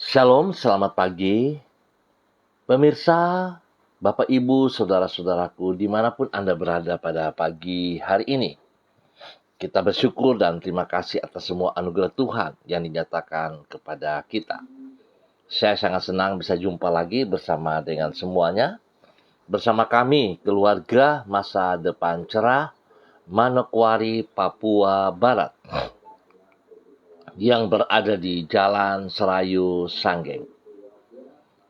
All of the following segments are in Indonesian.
Shalom, selamat pagi. Pemirsa, Bapak Ibu, Saudara-saudaraku, dimanapun Anda berada pada pagi hari ini. Kita bersyukur dan terima kasih atas semua anugerah Tuhan yang dinyatakan kepada kita. Saya sangat senang bisa jumpa lagi bersama dengan semuanya. Bersama kami, keluarga Masa Depan Cerah, Manokwari, Papua Barat, yang berada di Jalan Serayu Sanggeng.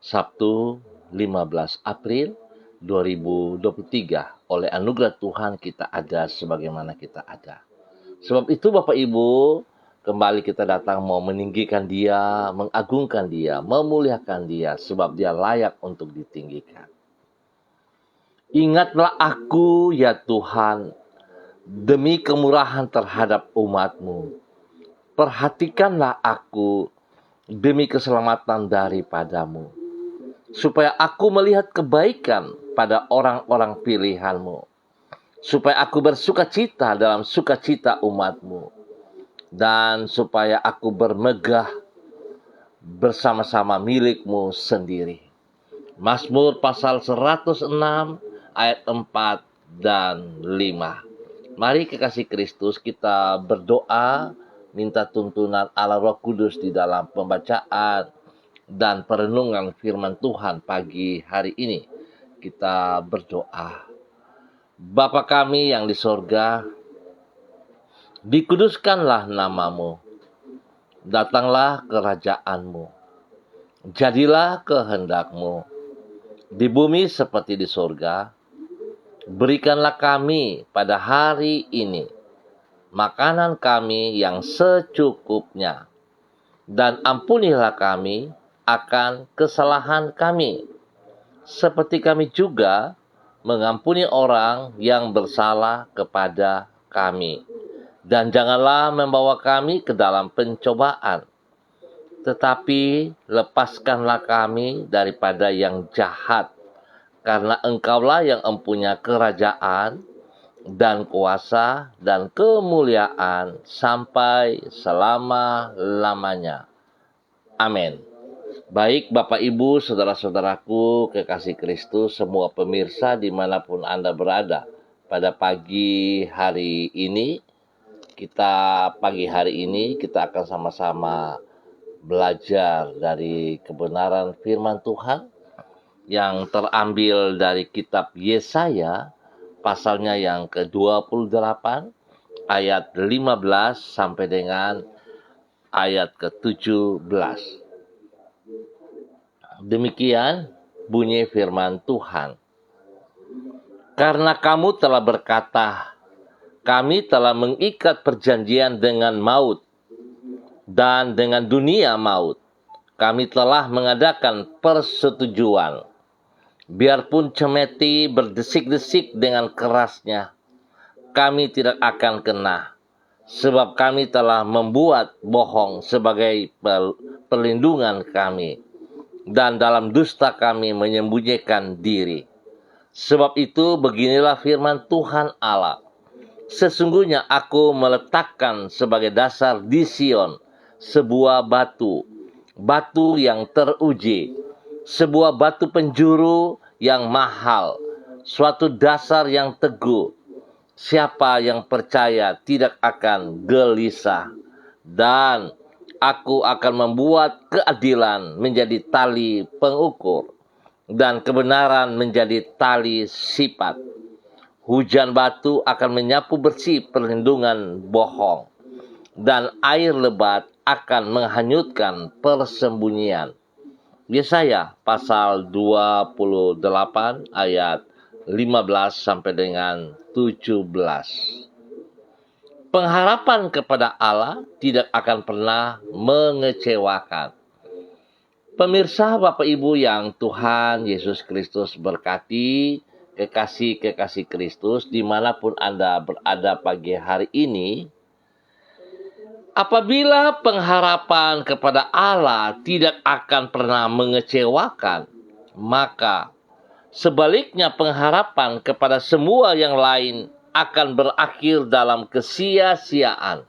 Sabtu 15 April 2023. Oleh anugerah Tuhan kita ada sebagaimana kita ada. Sebab itu Bapak Ibu, kembali kita datang mau meninggikan Dia, mengagungkan Dia, memuliakan Dia, sebab Dia layak untuk ditinggikan. Ingatlah aku ya Tuhan, demi kemurahan terhadap umat-Mu. Perhatikanlah aku demi keselamatan daripadamu, supaya aku melihat kebaikan pada orang-orang pilihan-Mu, supaya aku bersukacita dalam sukacita umat-Mu, dan supaya aku bermegah bersama-sama milik-Mu sendiri. Mazmur pasal 106 ayat 4 dan 5. Mari kekasih Kristus kita berdoa, minta tuntunan Allah Roh Kudus di dalam pembacaan dan perenungan firman Tuhan pagi hari ini. Kita berdoa. Bapa kami yang di sorga, dikuduskanlah nama-Mu. Datanglah kerajaan-Mu. Jadilah kehendak-Mu di bumi seperti di sorga. Berikanlah kami pada hari ini makanan kami yang secukupnya, dan ampunilah kami akan kesalahan kami, seperti kami juga mengampuni orang yang bersalah kepada kami. Dan janganlah membawa kami ke dalam pencobaan, tetapi lepaskanlah kami daripada yang jahat, karena Engkaulah yang empunya kerajaan dan kuasa dan kemuliaan sampai selama-lamanya. Amin. Baik Bapak Ibu, Saudara-saudaraku, kekasih Kristus, semua pemirsa dimanapun Anda berada. Pada pagi hari ini, kita akan sama-sama belajar dari kebenaran firman Tuhan yang terambil dari kitab Yesaya, pasalnya yang ke-28, ayat 15 sampai dengan ayat ke-17. Demikian bunyi firman Tuhan. Karena kamu telah berkata, kami telah mengikat perjanjian dengan maut dan dengan dunia maut. Kami telah mengadakan persetujuan. Biarpun cemeti berdesik-desik dengan kerasnya, kami tidak akan kena, sebab kami telah membuat bohong sebagai perlindungan kami, dan dalam dusta kami menyembunyikan diri. Sebab itu beginilah firman Tuhan Allah. Sesungguhnya aku meletakkan sebagai dasar di Sion sebuah batu, batu yang teruji, sebuah batu penjuru yang mahal, suatu dasar yang teguh. Siapa yang percaya tidak akan gelisah, dan aku akan membuat keadilan menjadi tali pengukur, dan kebenaran menjadi tali sipat. Hujan batu akan menyapu bersih perlindungan bohong, dan air lebat akan menghanyutkan persembunyian. Yesaya pasal 28 ayat 15 sampai dengan 17. Pengharapan kepada Allah tidak akan pernah mengecewakan. Pemirsa Bapak Ibu yang Tuhan Yesus Kristus berkati, kekasih-kekasih Kristus dimanapun Anda berada pagi hari ini, apabila pengharapan kepada Allah tidak akan pernah mengecewakan, maka sebaliknya pengharapan kepada semua yang lain akan berakhir dalam kesia-siaan.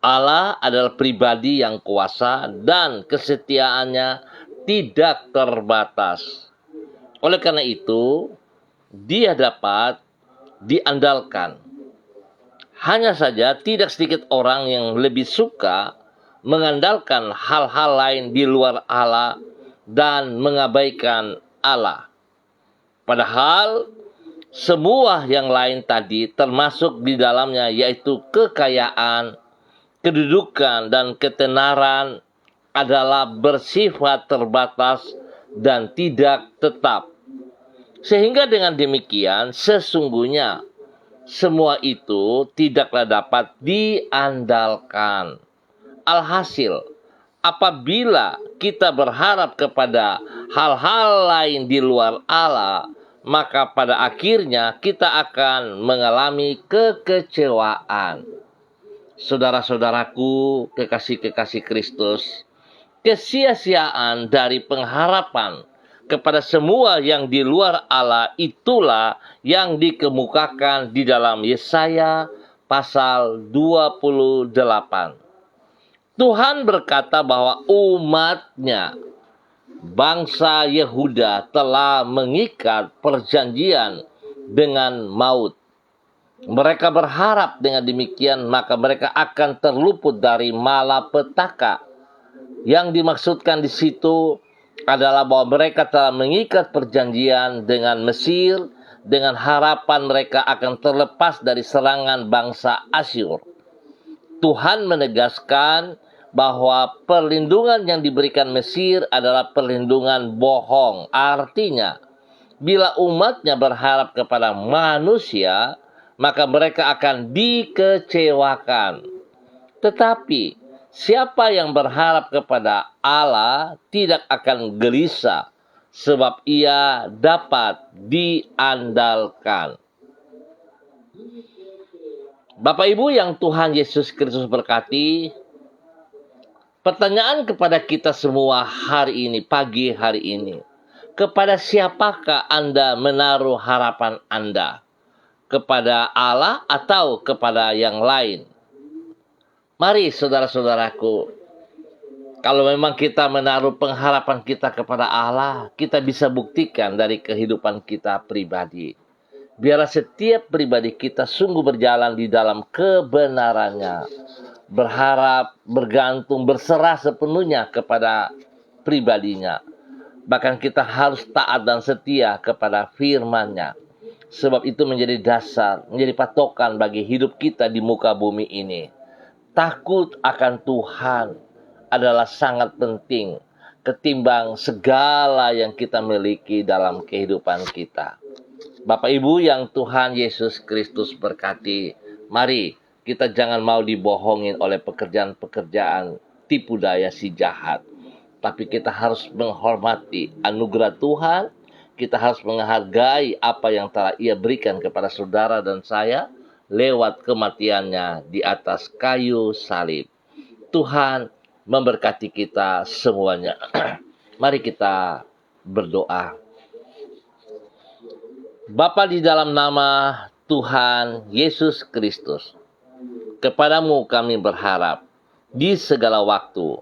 Allah adalah pribadi yang kuasa dan kesetiaannya tidak terbatas. Oleh karena itu, Dia dapat diandalkan. Hanya saja tidak sedikit orang yang lebih suka mengandalkan hal-hal lain di luar Allah dan mengabaikan Allah. Padahal semua yang lain tadi termasuk di dalamnya, yaitu kekayaan, kedudukan, dan ketenaran adalah bersifat terbatas dan tidak tetap. Sehingga dengan demikian sesungguhnya semua itu tidaklah dapat diandalkan. Alhasil, apabila kita berharap kepada hal-hal lain di luar Allah, maka pada akhirnya kita akan mengalami kekecewaan. Saudara-saudaraku, kekasih-kekasih Kristus, kesia-siaan dari pengharapan kepada semua yang di luar Allah itulah yang dikemukakan di dalam Yesaya pasal 28. Tuhan berkata bahwa umat-Nya, bangsa Yehuda, telah mengikat perjanjian dengan maut. Mereka berharap dengan demikian maka mereka akan terluput dari malapetaka. Yang dimaksudkan di situ adalah bahwa mereka telah mengikat perjanjian dengan Mesir dengan harapan mereka akan terlepas dari serangan bangsa Asyur. Tuhan menegaskan bahwa perlindungan yang diberikan Mesir adalah perlindungan bohong. Artinya, bila umatnya berharap kepada manusia, maka mereka akan dikecewakan. Tetapi siapa yang berharap kepada Allah tidak akan gelisah, sebab ia dapat diandalkan. Bapak Ibu yang Tuhan Yesus Kristus berkati, pertanyaan kepada kita semua hari ini, pagi hari ini, kepada siapakah Anda menaruh harapan Anda? Kepada Allah atau kepada yang lain? Mari saudara-saudaraku, kalau memang kita menaruh pengharapan kita kepada Allah, kita bisa buktikan dari kehidupan kita pribadi. Biarlah setiap pribadi kita sungguh berjalan di dalam kebenarannya, berharap, bergantung, berserah sepenuhnya kepada pribadinya. Bahkan kita harus taat dan setia kepada firman-Nya. Sebab itu menjadi dasar, menjadi patokan bagi hidup kita di muka bumi ini. Takut akan Tuhan adalah sangat penting ketimbang segala yang kita miliki dalam kehidupan kita. Bapak Ibu yang Tuhan Yesus Kristus berkati, mari kita jangan mau dibohongin oleh pekerjaan-pekerjaan tipu daya si jahat. Tapi kita harus menghormati anugerah Tuhan. Kita harus menghargai apa yang telah Ia berikan kepada saudara dan saya lewat kematiannya di atas kayu salib. Tuhan memberkati kita semuanya. Mari kita berdoa. Bapa di dalam nama Tuhan Yesus Kristus, kepadamu kami berharap di segala waktu,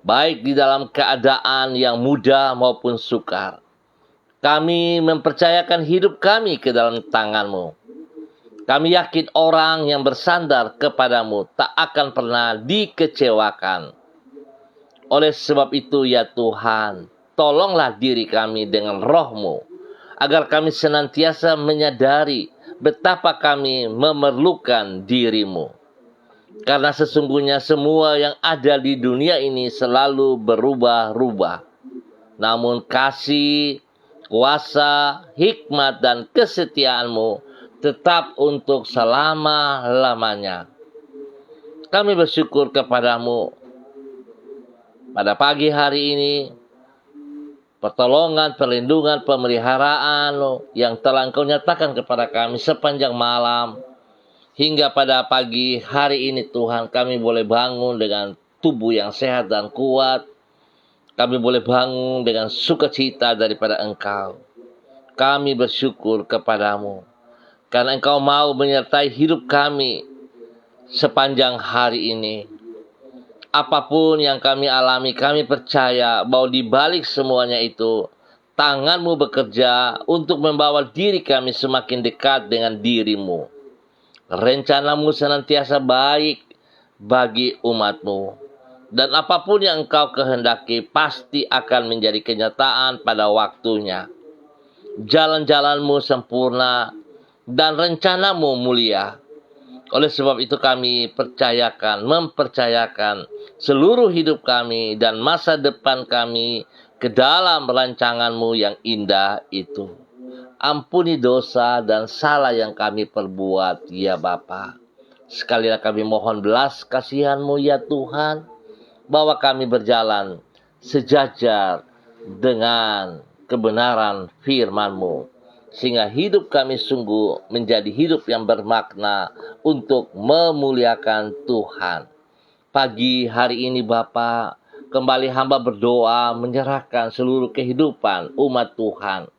baik di dalam keadaan yang mudah maupun sukar. Kami mempercayakan hidup kami ke dalam tangan-Mu. Kami yakin orang yang bersandar kepadamu tak akan pernah dikecewakan. Oleh sebab itu ya Tuhan, tolonglah diri kami dengan roh-Mu, agar kami senantiasa menyadari betapa kami memerlukan diri-Mu. Karena sesungguhnya semua yang ada di dunia ini selalu berubah-ubah. Namun kasih, kuasa, hikmat, dan kesetiaan-Mu tetap untuk selama-lamanya. Kami bersyukur kepadamu pada pagi hari ini, pertolongan, perlindungan, pemeliharaan yang telah Engkau nyatakan kepada kami sepanjang malam. Hingga pada pagi hari ini Tuhan, kami boleh bangun dengan tubuh yang sehat dan kuat. Kami boleh bangun dengan sukacita daripada Engkau. Kami bersyukur kepadamu, karena Engkau mau menyertai hidup kami sepanjang hari ini. Apapun yang kami alami, kami percaya bahwa di balik semuanya itu, tangan-Mu bekerja untuk membawa diri kami semakin dekat dengan diri-Mu. Rencana-Mu senantiasa baik bagi umat-Mu. Dan apapun yang Engkau kehendaki pasti akan menjadi kenyataan pada waktunya. Jalan-jalan-Mu sempurna dan rencana-Mu mulia. Oleh sebab itu kami mempercayakan seluruh hidup kami dan masa depan kami ke dalam rancangan-Mu yang indah itu. Ampuni dosa dan salah yang kami perbuat, ya Bapa. Sekalilah kami mohon belas kasihan-Mu, ya Tuhan, bahwa kami berjalan sejajar dengan kebenaran firman-Mu. Sehingga hidup kami sungguh menjadi hidup yang bermakna untuk memuliakan Tuhan. Pagi hari ini Bapa, kembali hamba berdoa menyerahkan seluruh kehidupan umat Tuhan.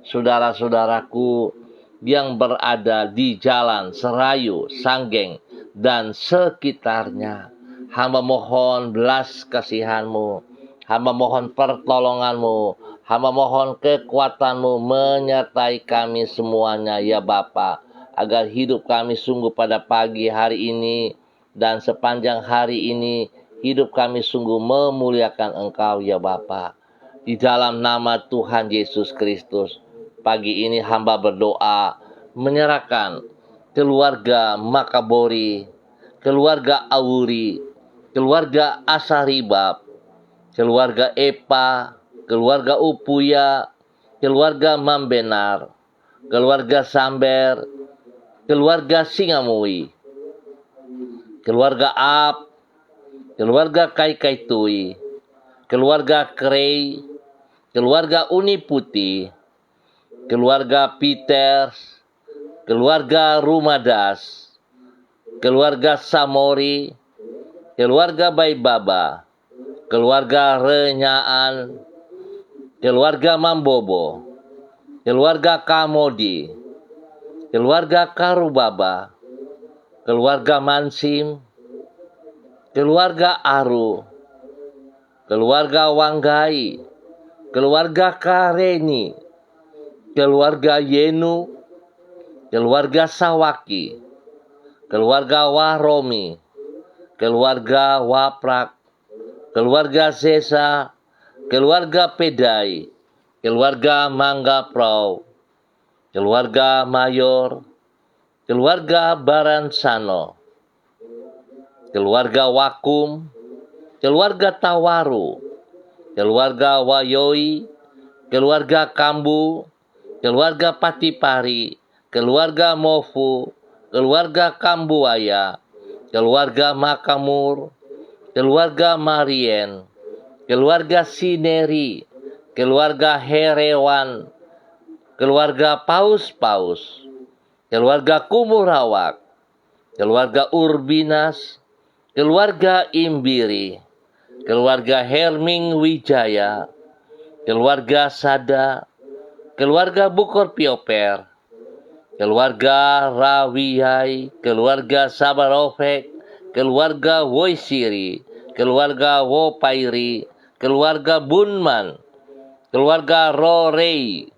Saudara-saudaraku yang berada di jalan Serayu, Sanggeng, dan sekitarnya. Hamba mohon belas kasihan-Mu. Hamba mohon pertolongan-Mu. Hamba mohon kekuatan-Mu menyertai kami semuanya, ya Bapa, agar hidup kami sungguh pada pagi hari ini dan sepanjang hari ini, hidup kami sungguh memuliakan Engkau, ya Bapa. Di dalam nama Tuhan Yesus Kristus, pagi ini hamba berdoa menyerahkan keluarga Makabori, keluarga Auri, keluarga Asaribab, keluarga Epa, keluarga Upuya, keluarga Mambenar, keluarga Samber, keluarga Singamui, keluarga Ap, keluarga Kaikaitui, keluarga Krei, keluarga Uniputi, keluarga Peters, keluarga Rumadas, keluarga Samori, keluarga Baibaba, keluarga Renyaan, keluarga Mambobo, keluarga Kamodi, keluarga Karubaba, keluarga Mansim, keluarga Aru, keluarga Wanggai, keluarga Kareni, keluarga Yenu, keluarga Sawaki, keluarga Waromi, keluarga Waprak, keluarga Sesa, keluarga Pedai, keluarga Mangga Prau, keluarga Mayor, keluarga Baransano, keluarga Wakum, keluarga Tawaru, keluarga Wayoi, keluarga Kambu, keluarga Patipari, keluarga Mofu, keluarga Kambuaya, keluarga Makamur, keluarga Marien, keluarga Sineri, keluarga Herewan, keluarga Paus-Paus, keluarga Kumurawak, keluarga Urbinas, keluarga Imbiri, keluarga Herming Wijaya, keluarga Sada, keluarga Bukor Pioper, keluarga Rawiyai, keluarga Sabarofek, keluarga Woisiri, keluarga Wopairi, keluarga Bunman, keluarga Rorei,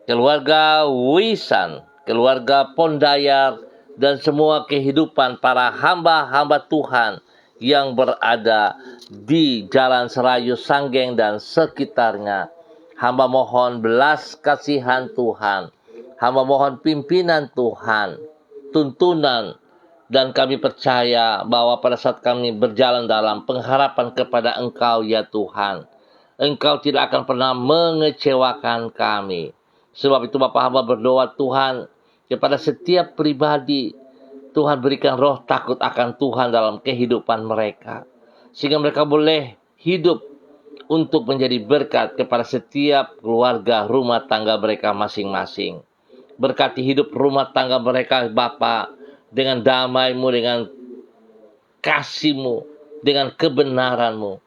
keluarga Wisan, keluarga Pondayar, dan semua kehidupan para hamba-hamba Tuhan yang berada di Jalan Serayu, Sanggeng, dan sekitarnya. Hamba mohon belas kasihan Tuhan. Hamba mohon pimpinan Tuhan, tuntunan, dan kami percaya bahwa pada saat kami berjalan dalam pengharapan kepada Engkau, ya Tuhan, Engkau tidak akan pernah mengecewakan kami. Sebab itu Bapa hamba berdoa Tuhan, kepada setiap pribadi, Tuhan berikan roh takut akan Tuhan dalam kehidupan mereka. Sehingga mereka boleh hidup untuk menjadi berkat kepada setiap keluarga rumah tangga mereka masing-masing. Berkati hidup rumah tangga mereka Bapa, dengan damai-Mu, dengan kasih-Mu, dengan kebenaran-Mu.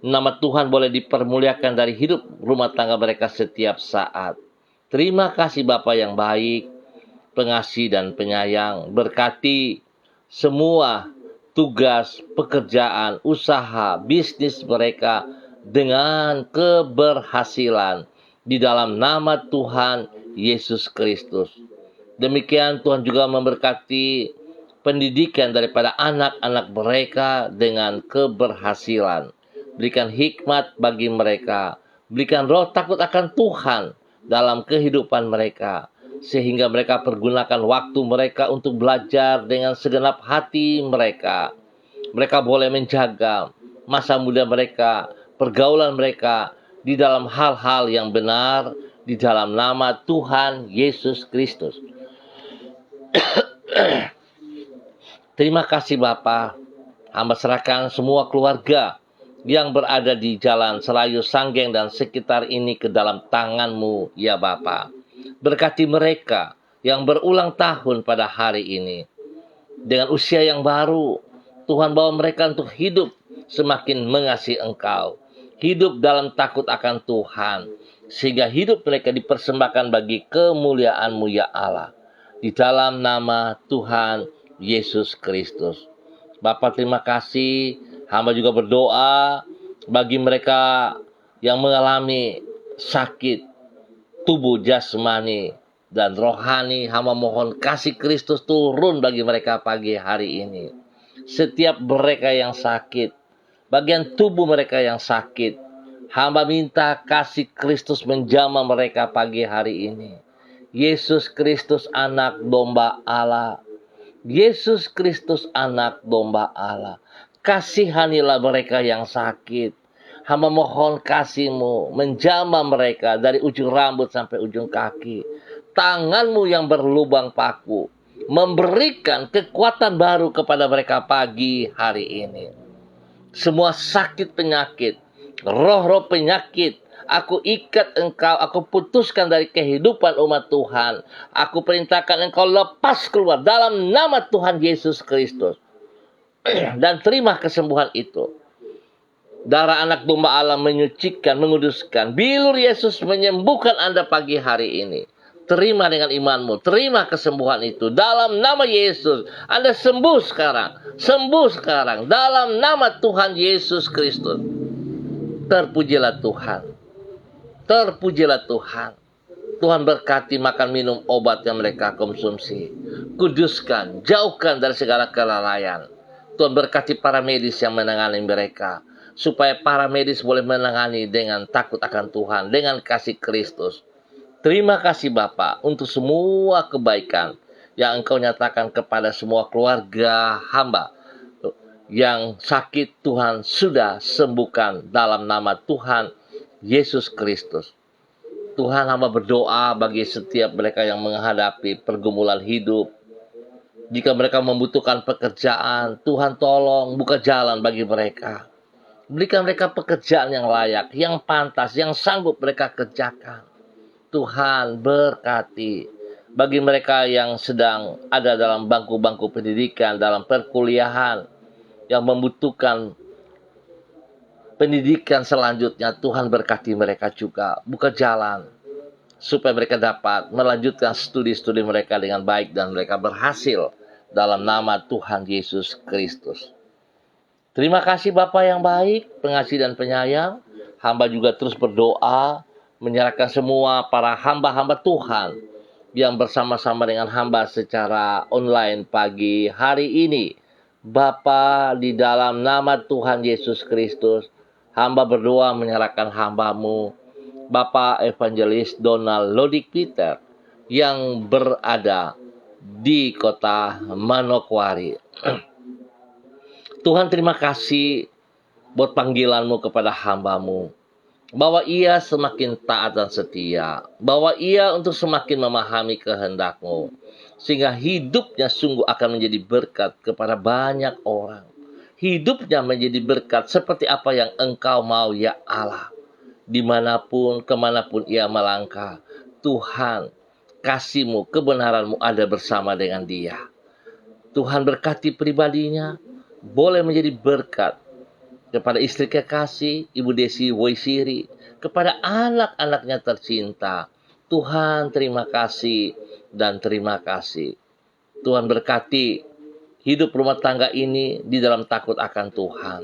Nama Tuhan boleh dipermuliakan dari hidup rumah tangga mereka setiap saat. Terima kasih Bapa yang baik, pengasih dan penyayang. Berkati semua tugas, pekerjaan, usaha, bisnis mereka dengan keberhasilan di dalam nama Tuhan Yesus Kristus. Demikian Tuhan juga memberkati pendidikan daripada anak-anak mereka dengan keberhasilan. Berikan hikmat bagi mereka. Berikan roh takut akan Tuhan dalam kehidupan mereka. Sehingga mereka pergunakan waktu mereka untuk belajar dengan segenap hati mereka. Mereka boleh menjaga masa muda mereka, pergaulan mereka di dalam hal-hal yang benar di dalam nama Tuhan Yesus Kristus. Terima kasih Bapa. Hamba serahkan semua keluarga yang berada di Jalan Selayu Sanggeng dan sekitar ini ke dalam tangan-Mu, ya Bapa. Berkati mereka yang berulang tahun pada hari ini. Dengan usia yang baru, Tuhan bawa mereka untuk hidup semakin mengasihi Engkau. Hidup dalam takut akan Tuhan. Sehingga hidup mereka dipersembahkan bagi kemuliaan-Mu, ya Allah. Di dalam nama Tuhan Yesus Kristus. Bapa, terima kasih. Hamba juga berdoa bagi mereka yang mengalami sakit tubuh jasmani dan rohani. Hamba mohon kasih Kristus turun bagi mereka pagi hari ini. Setiap mereka yang sakit, bagian tubuh mereka yang sakit, hamba minta kasih Kristus menjamah mereka pagi hari ini. Yesus Kristus anak domba Allah. Yesus Kristus anak domba Allah. Kasihanilah mereka yang sakit. Hamba mohon kasih-Mu menjamah mereka dari ujung rambut sampai ujung kaki. Tangan-Mu yang berlubang paku memberikan kekuatan baru kepada mereka pagi hari ini. Semua sakit penyakit, roh-roh penyakit, aku ikat engkau, aku putuskan dari kehidupan umat Tuhan. Aku perintahkan engkau lepas keluar dalam nama Tuhan Yesus Kristus. Dan terima kesembuhan itu. Darah anak domba Allah menyucikan, menguduskan. Bilur Yesus menyembuhkan Anda pagi hari ini. Terima dengan imanmu, terima kesembuhan itu. Dalam nama Yesus, Anda sembuh sekarang. Sembuh sekarang. Dalam nama Tuhan Yesus Kristus. Terpujilah Tuhan. Terpujilah Tuhan. Tuhan berkati makan minum obat yang mereka konsumsi. Kuduskan, jauhkan dari segala kelalaian. Tuhan berkati para medis yang menangani mereka. Supaya para medis boleh menangani dengan takut akan Tuhan. Dengan kasih Kristus. Terima kasih Bapa untuk semua kebaikan yang Engkau nyatakan kepada semua keluarga hamba. Yang sakit Tuhan sudah sembuhkan dalam nama Tuhan Yesus Kristus. Tuhan, hamba berdoa bagi setiap mereka yang menghadapi pergumulan hidup. Jika mereka membutuhkan pekerjaan, Tuhan tolong buka jalan bagi mereka. Berikan mereka pekerjaan yang layak, yang pantas, yang sanggup mereka kerjakan. Tuhan berkati bagi mereka yang sedang ada dalam bangku-bangku pendidikan, dalam perkuliahan, yang membutuhkan pendidikan selanjutnya. Tuhan berkati mereka juga. Buka jalan supaya mereka dapat melanjutkan studi-studi mereka dengan baik dan mereka berhasil dalam nama Tuhan Yesus Kristus. Terima kasih Bapa yang baik, pengasih dan penyayang. Hamba juga terus berdoa menyerahkan semua para hamba-hamba Tuhan yang bersama-sama dengan hamba secara online pagi hari ini. Bapa, di dalam nama Tuhan Yesus Kristus, hamba berdoa menyerahkan hamba-Mu, Bapak Evangelis Donald Lodik Peter, yang berada di kota Manokwari. Tuhan, terima kasih buat panggilan-Mu kepada hamba-Mu. Bahwa ia semakin taat dan setia. Bahwa ia untuk semakin memahami kehendak-Mu. Sehingga hidupnya sungguh akan menjadi berkat kepada banyak orang. Hidupnya menjadi berkat seperti apa yang Engkau mau, ya Allah. Dimanapun, kemanapun ia melangkah, Tuhan, kasih-Mu, kebenaran-Mu ada bersama dengan dia. Tuhan berkati pribadinya, boleh menjadi berkat kepada istri kekasih, Ibu Desi Woisiri, kepada anak-anaknya tercinta. Tuhan, terima kasih dan terima kasih. Tuhan berkati hidup rumah tangga ini di dalam takut akan Tuhan.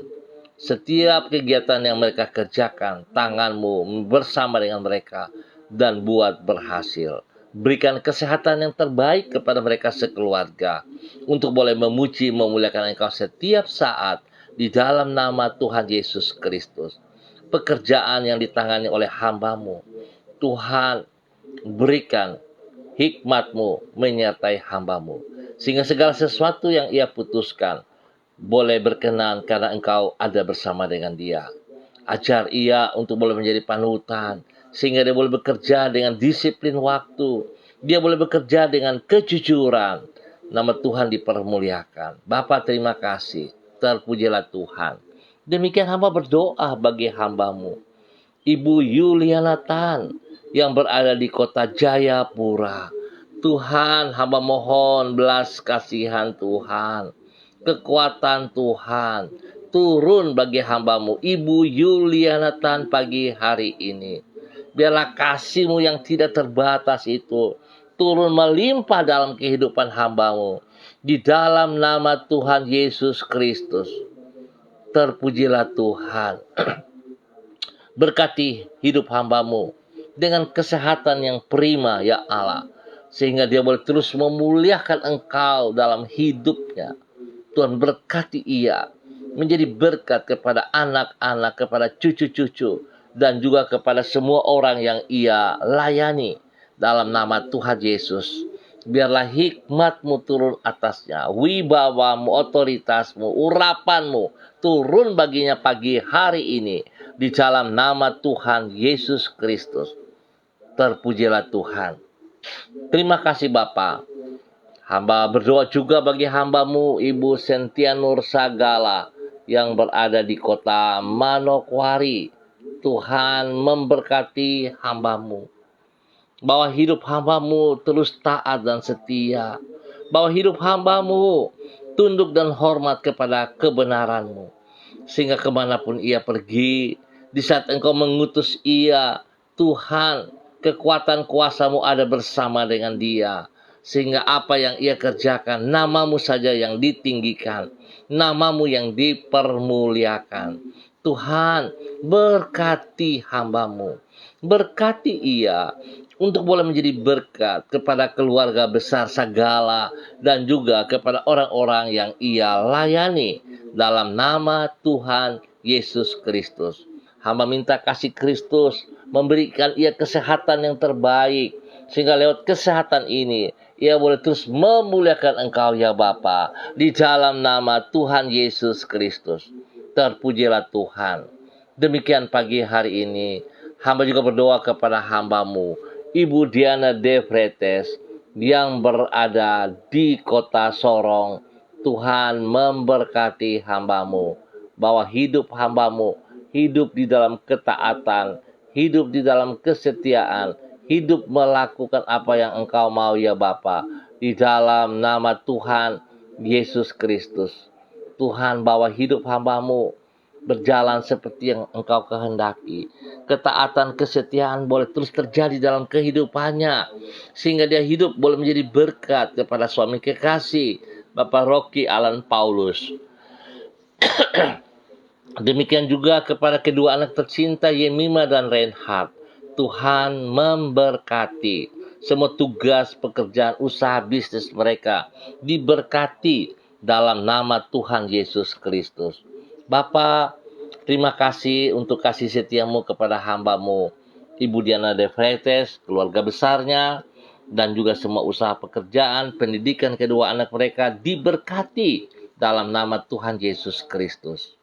Setiap kegiatan yang mereka kerjakan, tangan-Mu bersama dengan mereka dan buat berhasil. Berikan kesehatan yang terbaik kepada mereka sekeluarga untuk boleh memuji, memuliakan Engkau setiap saat di dalam nama Tuhan Yesus Kristus. Pekerjaan yang ditangani oleh hamba-Mu, Tuhan berikan hikmat-Mu menyertai hamba-Mu, sehingga segala sesuatu yang ia putuskan boleh berkenan karena Engkau ada bersama dengan dia. Ajar ia untuk boleh menjadi panutan, sehingga dia boleh bekerja dengan disiplin waktu. Dia boleh bekerja dengan kejujuran. Nama Tuhan dipermuliakan. Bapa, terima kasih. Terpujilah Tuhan. Demikian hamba berdoa bagi hamba-Mu, Ibu Yuliana Tan, yang berada di kota Jayapura. Tuhan, hamba mohon belas kasihan Tuhan, kekuatan Tuhan turun bagi hamba-Mu Ibu Yuliana Tan pagi hari ini. Biarlah kasih-Mu yang tidak terbatas itu turun melimpah dalam kehidupan hamba-Mu. Di dalam nama Tuhan Yesus Kristus. Terpujilah Tuhan. Berkati hidup hamba-Mu dengan kesehatan yang prima ya Allah, sehingga dia boleh terus memuliakan Engkau dalam hidupnya. Tuhan berkati ia menjadi berkat kepada anak-anak, kepada cucu-cucu, dan juga kepada semua orang yang ia layani dalam nama Tuhan Yesus. Biarlah hikmat-Mu turun atasnya, wibawa-Mu, otoritas-Mu, urapan-Mu turun baginya pagi hari ini di dalam nama Tuhan Yesus Kristus. Terpujilah Tuhan. Terima kasih Bapa. Hamba berdoa juga bagi hamba-Mu Ibu Sentia Nur Sagala yang berada di kota Manokwari. Tuhan memberkati hamba-Mu. Bahwa hidup hamba-Mu terus taat dan setia. Bahwa hidup hamba-Mu tunduk dan hormat kepada kebenaran-Mu. Sehingga kemanapun ia pergi, di saat Engkau mengutus ia, Tuhan, kekuatan kuasa-Mu ada bersama dengan dia. Sehingga apa yang ia kerjakan, nama-Mu saja yang ditinggikan, nama-Mu yang dipermuliakan. Tuhan, berkati hamba-Mu. Berkati ia untuk boleh menjadi berkat kepada keluarga besar Sagala dan juga kepada orang-orang yang ia layani dalam nama Tuhan Yesus Kristus. Hamba minta kasih Kristus memberikan ia kesehatan yang terbaik, sehingga lewat kesehatan ini ia boleh terus memuliakan Engkau ya Bapa, di dalam nama Tuhan Yesus Kristus. Terpujilah Tuhan. Demikian pagi hari ini hamba juga berdoa kepada hamba-Mu Ibu Diana De Vretes yang berada di kota Sorong. Tuhan memberkati hamba-Mu, bahwa hidup hamba-Mu hidup di dalam ketaatan, hidup di dalam kesetiaan, hidup melakukan apa yang Engkau mau ya Bapa, di dalam nama Tuhan Yesus Kristus. Tuhan, bawa hidup hamba-Mu berjalan seperti yang Engkau kehendaki. Ketaatan, kesetiaan boleh terus terjadi dalam kehidupannya, sehingga dia hidup boleh menjadi berkat kepada suami kekasih Bapak Rocky Alan Paulus. Demikian juga kepada kedua anak tercinta Yemima dan Reinhard. Tuhan memberkati semua tugas, pekerjaan, usaha, bisnis mereka diberkati dalam nama Tuhan Yesus Kristus. Bapa, terima kasih untuk kasih setia-Mu kepada hamba-Mu Ibu Diana De Vretes, keluarga besarnya, dan juga semua usaha pekerjaan, pendidikan kedua anak mereka diberkati dalam nama Tuhan Yesus Kristus.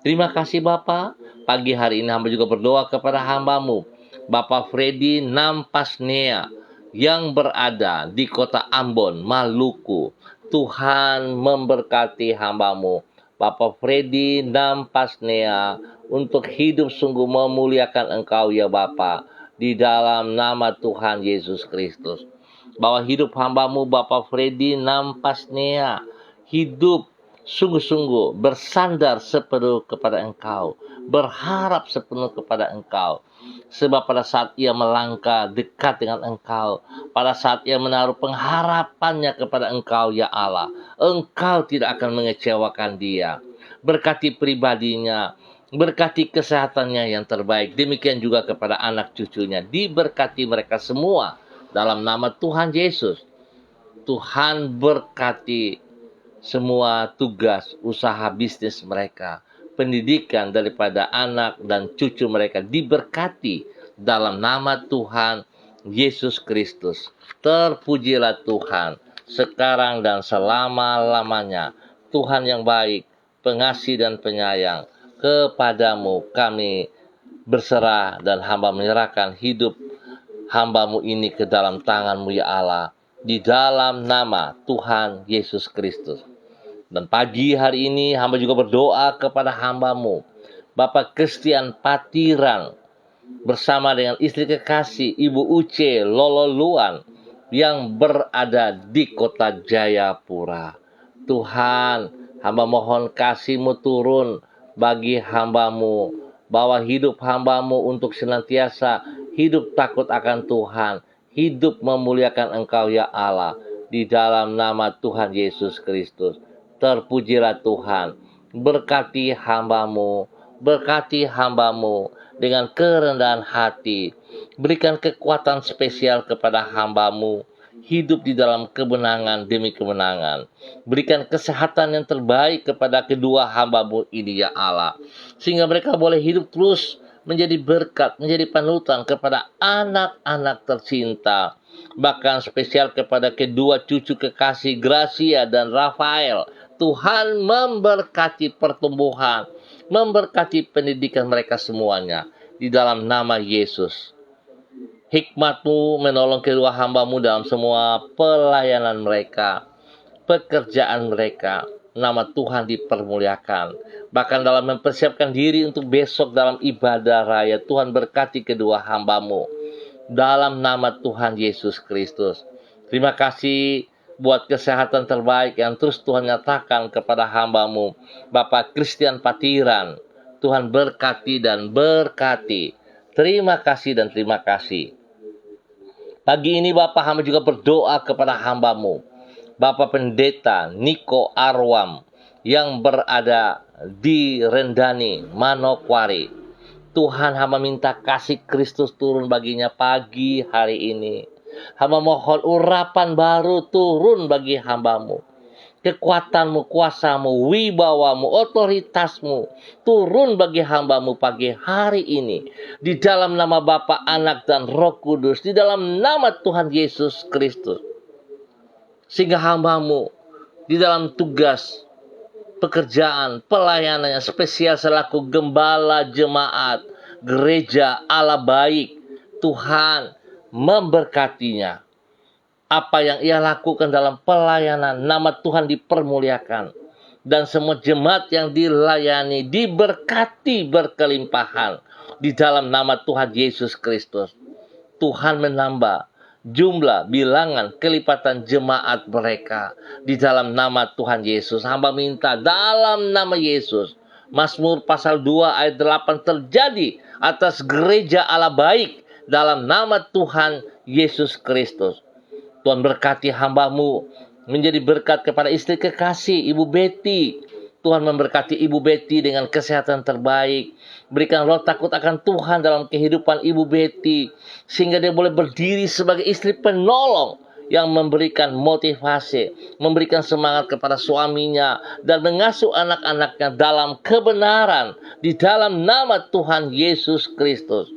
Terima kasih Bapa. Pagi hari ini hamba juga berdoa kepada hamba-Mu Bapak Freddy Nampasnea yang berada di kota Ambon, Maluku. Tuhan memberkati hamba-Mu Bapak Freddy Nampasnea untuk hidup sungguh memuliakan Engkau ya Bapa, di dalam nama Tuhan Yesus Kristus. Bahwa hidup hamba-Mu Bapak Freddy Nampasnea hidup sungguh-sungguh bersandar sepenuh kepada Engkau, berharap sepenuh kepada Engkau. Sebab pada saat ia melangkah dekat dengan Engkau, pada saat ia menaruh pengharapannya kepada Engkau, ya Allah, Engkau tidak akan mengecewakan dia. Berkati pribadinya, berkati kesehatannya yang terbaik. Demikian juga kepada anak cucunya. Diberkati mereka semua dalam nama Tuhan Yesus. Tuhan berkati semua tugas, usaha bisnis mereka, pendidikan daripada anak dan cucu mereka diberkati dalam nama Tuhan Yesus Kristus. Terpujilah Tuhan sekarang dan selama-lamanya. Tuhan yang baik, pengasih dan penyayang, kepadamu kami berserah dan hamba menyerahkan hidup hamba-Mu ini ke dalam tangan-Mu, ya Allah, di dalam nama Tuhan Yesus Kristus. Dan pagi hari ini hamba juga berdoa kepada hamba-Mu, Bapak Christian Patiran, bersama dengan istri kekasih Ibu Uce Lololuan yang berada di kota Jayapura. Tuhan, hamba mohon kasih-Mu turun bagi hamba-Mu, bawa hidup hamba-Mu untuk senantiasa hidup takut akan Tuhan, hidup memuliakan Engkau, ya Allah, di dalam nama Tuhan Yesus Kristus. Terpujilah Tuhan, berkati hamba-Mu, dengan kerendahan hati. Berikan kekuatan spesial kepada hamba-Mu, hidup di dalam kemenangan demi kemenangan. Berikan kesehatan yang terbaik kepada kedua hamba-Mu ini, ya Allah, sehingga mereka boleh hidup terus menjadi berkat, menjadi panutan kepada anak-anak tercinta. Bahkan spesial kepada kedua cucu kekasih Gracia dan Rafael. Tuhan memberkati pertumbuhan, memberkati pendidikan mereka semuanya di dalam nama Yesus. Hikmat-Mu menolong kedua hamba-Mu dalam semua pelayanan mereka, pekerjaan mereka. Nama Tuhan dipermuliakan. Bahkan dalam mempersiapkan diri untuk besok dalam ibadah raya, Tuhan berkati kedua hamba-Mu dalam nama Tuhan Yesus Kristus. Terima kasih buat kesehatan terbaik yang terus Tuhan nyatakan kepada hamba-Mu, Bapak Christian Patiran. Tuhan berkati dan berkati. Terima kasih dan terima kasih. Pagi ini Bapak, hamba juga berdoa kepada hamba-Mu, Bapak Pendeta Niko Arwam, yang berada di Rendani, Manokwari. Tuhan, hamba minta kasih Kristus turun baginya pagi hari ini. Hamba mohon urapan baru turun bagi hamba-Mu. Kekuatan-Mu, kuasa-Mu, wibawa-Mu, otoritas-Mu turun bagi hamba-Mu pagi hari ini. Di dalam nama Bapa, Anak, dan Roh Kudus. Di dalam nama Tuhan Yesus Kristus. Sehingga hamba-Mu di dalam tugas, pekerjaan, pelayanan yang spesial selaku gembala jemaat, gereja Allah baik, Tuhan memberkatinya. Apa yang ia lakukan dalam pelayanan, nama Tuhan dipermuliakan. Dan semua jemaat yang dilayani diberkati berkelimpahan. Di dalam nama Tuhan Yesus Kristus. Tuhan menambah jumlah, bilangan, kelipatan jemaat mereka. Di dalam nama Tuhan Yesus. Hamba minta dalam nama Yesus. Mazmur pasal 2 ayat 8 terjadi atas gereja Allah baik dalam nama Tuhan Yesus Kristus. Tuhan berkati hamba-Mu menjadi berkat kepada istri kekasih Ibu Betty. Tuhan memberkati Ibu Betty dengan kesehatan terbaik. Berikan roh takut akan Tuhan dalam kehidupan Ibu Betty, sehingga dia boleh berdiri sebagai istri penolong yang memberikan motivasi, memberikan semangat kepada suaminya, dan mengasuh anak-anaknya dalam kebenaran di dalam nama Tuhan Yesus Kristus.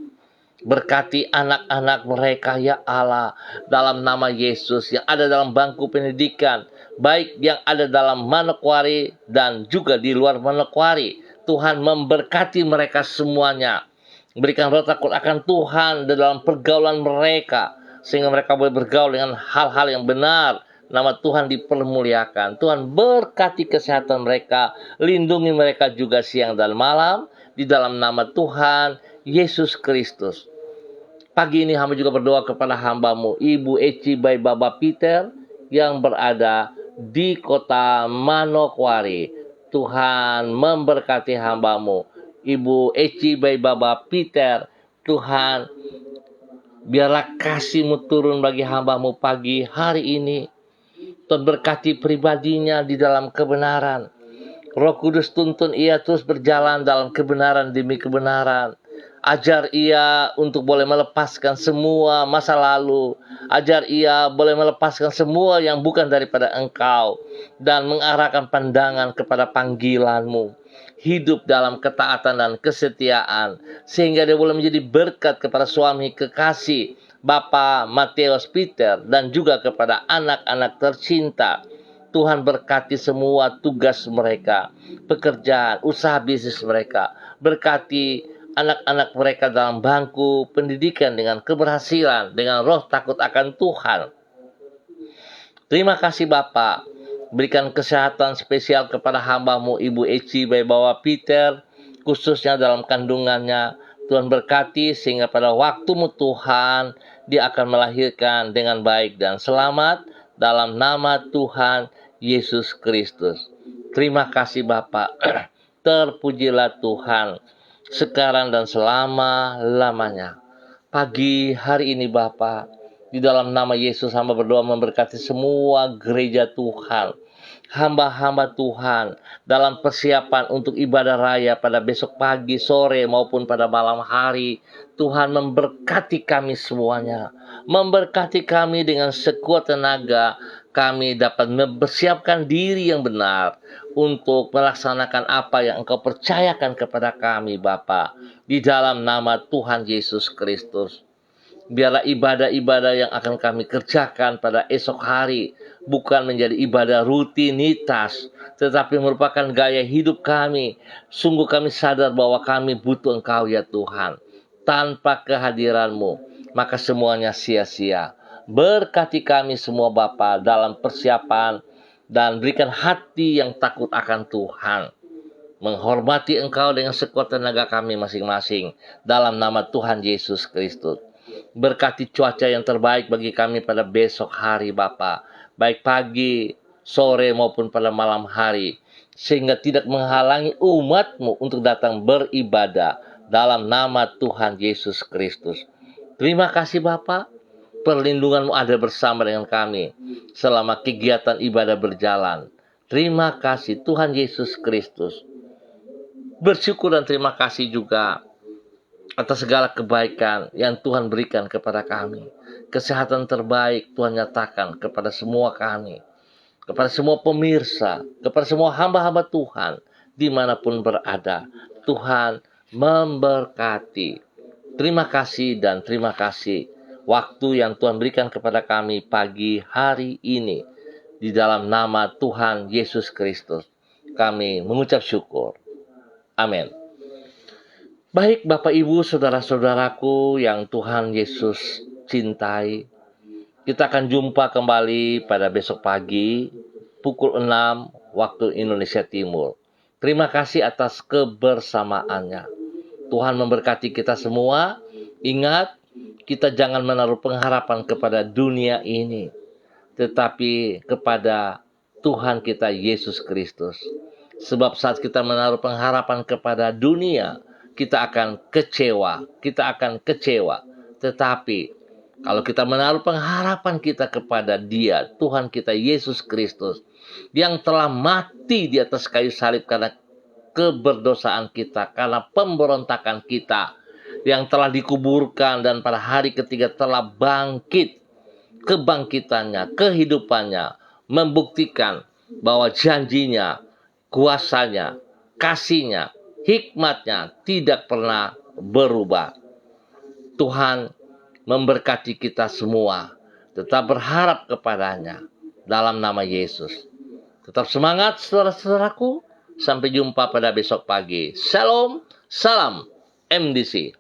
Berkati anak-anak mereka, ya Allah, dalam nama Yesus, yang ada dalam bangku pendidikan, baik yang ada dalam Manokwari dan juga di luar Manokwari. Tuhan memberkati mereka semuanya. Berikan roh takut akan Tuhan dalam pergaulan mereka, sehingga mereka boleh bergaul dengan hal-hal yang benar. Nama Tuhan dipermuliakan. Tuhan berkati kesehatan mereka, lindungi mereka juga siang dan malam, di dalam nama Tuhan Yesus Kristus. Pagi ini hamba juga berdoa kepada hamba-Mu, Ibu Eci Bayi Baba Peter, yang berada di kota Manokwari. Tuhan memberkati hamba-Mu, Ibu Eci Bayi Baba Peter. Tuhan, biarlah kasih-Mu turun bagi hamba-Mu pagi hari ini. Tuhan berkati pribadinya di dalam kebenaran. Roh Kudus tuntun ia terus berjalan dalam kebenaran demi kebenaran. Ajar ia untuk boleh melepaskan semua masa lalu. Ajar ia boleh melepaskan semua yang bukan daripada Engkau. Dan mengarahkan pandangan kepada panggilan-Mu. Hidup dalam ketaatan dan kesetiaan. Sehingga dia boleh menjadi berkat kepada suami kekasih Bapak Matius Peter. Dan juga kepada anak-anak tercinta. Tuhan berkati semua tugas mereka, pekerjaan, usaha bisnis mereka. Berkati anak-anak mereka dalam bangku pendidikan dengan keberhasilan, dengan roh takut akan Tuhan. Terima kasih Bapak. Berikan kesehatan spesial kepada hamba-Mu Ibu Eci Bayi Bapa Peter, khususnya dalam kandungannya. Tuhan berkati sehingga pada waktu-Mu Tuhan, dia akan melahirkan dengan baik dan selamat dalam nama Tuhan Yesus Kristus. Terima kasih Bapak. Terpujilah Tuhan sekarang dan selama-lamanya. Pagi hari ini Bapak, di dalam nama Yesus hamba berdoa memberkati semua gereja Tuhan, hamba-hamba Tuhan dalam persiapan untuk ibadah raya pada besok pagi, sore maupun pada malam hari. Tuhan memberkati kami semuanya, memberkati kami dengan sekuat tenaga. Kami dapat mempersiapkan diri yang benar untuk melaksanakan apa yang Engkau percayakan kepada kami Bapa, di dalam nama Tuhan Yesus Kristus. Biarlah ibadah-ibadah yang akan kami kerjakan pada esok hari bukan menjadi ibadah rutinitas, tetapi merupakan gaya hidup kami. Sungguh kami sadar bahwa kami butuh Engkau ya Tuhan. Tanpa kehadiran-Mu, maka semuanya sia-sia. Berkati kami semua Bapa dalam persiapan dan berikan hati yang takut akan Tuhan. Menghormati Engkau dengan sekuat tenaga kami masing-masing dalam nama Tuhan Yesus Kristus. Berkati cuaca yang terbaik bagi kami pada besok hari Bapa, baik pagi, sore maupun pada malam hari, sehingga tidak menghalangi umat-Mu untuk datang beribadah dalam nama Tuhan Yesus Kristus. Terima kasih Bapa. Perlindungan-Mu ada bersama dengan kami selama kegiatan ibadah berjalan. Terima kasih Tuhan Yesus Kristus. Bersyukur dan terima kasih juga atas segala kebaikan yang Tuhan berikan kepada kami. Kesehatan terbaik Tuhan nyatakan kepada semua kami, kepada semua pemirsa, kepada semua hamba-hamba Tuhan dimanapun berada. Tuhan memberkati. Terima kasih dan terima kasih waktu yang Tuhan berikan kepada kami pagi hari ini. Di dalam nama Tuhan Yesus Kristus, kami mengucap syukur. Amin. Baik Bapak Ibu Saudara-saudaraku yang Tuhan Yesus cintai, kita akan jumpa kembali pada besok pagi pukul 6 waktu Indonesia Timur. Terima kasih atas kebersamaannya. Tuhan memberkati kita semua. Ingat, kita jangan menaruh pengharapan kepada dunia ini, tetapi kepada Tuhan kita Yesus Kristus. Sebab saat kita menaruh pengharapan kepada dunia, kita akan kecewa. Tetapi kalau kita menaruh pengharapan kita kepada Dia, Tuhan kita Yesus Kristus, yang telah mati di atas kayu salib karena keberdosaan kita, karena pemberontakan kita, yang telah dikuburkan dan pada hari ketiga telah bangkit. Kebangkitannya, kehidupannya membuktikan bahwa janjinya, kuasanya, kasihnya, hikmatnya tidak pernah berubah. Tuhan memberkati kita semua. Tetap berharap kepadanya dalam nama Yesus. Tetap semangat saudara-saudaraku. Sampai jumpa pada besok pagi. Shalom, salam MDC.